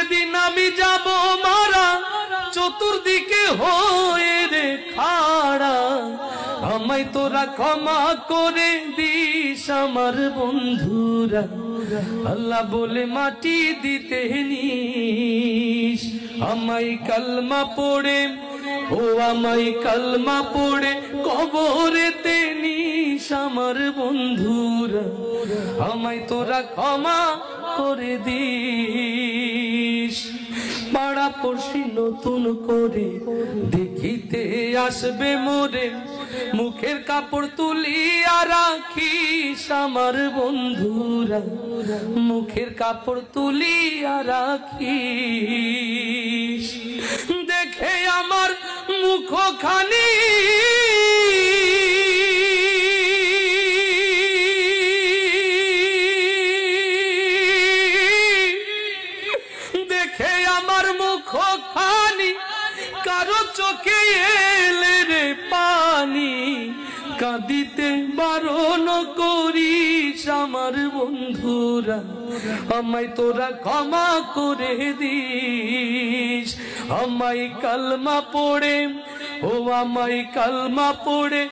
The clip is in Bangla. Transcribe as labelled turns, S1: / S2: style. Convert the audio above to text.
S1: যেদিন আমি যাব মারা চতুর্দিকে হয়ে রে খাড়া আমায় তোরা ক্ষমা করে দিস আমার বন্ধুরা আল্লাহ বলে মাটি দিতে নিস আমায় কালমা পড়ে ও আমায় কালমা পড়ে কবরেতে নিস আমার বন্ধুরা আমায় তোরা ক্ষমা করে দিস পাড়া পড়শি নতুন করে দেখিতে আসবে মোরে মুখের কাপড় তুলিয়া রাখিস আমার বন্ধুরা মুখের কাপড় তুলিয়া রাখিস দেখে আমার মুখখানি দেখে আমার মুখখানি কারো চোখে এলে রে পানি কাঁদিতে বারণ করিস আমার বন্ধুরা আমায় তোরা ক্ষমা করে দিস আমায় কালমা পড়ে ও আমায় কালমা পড়ে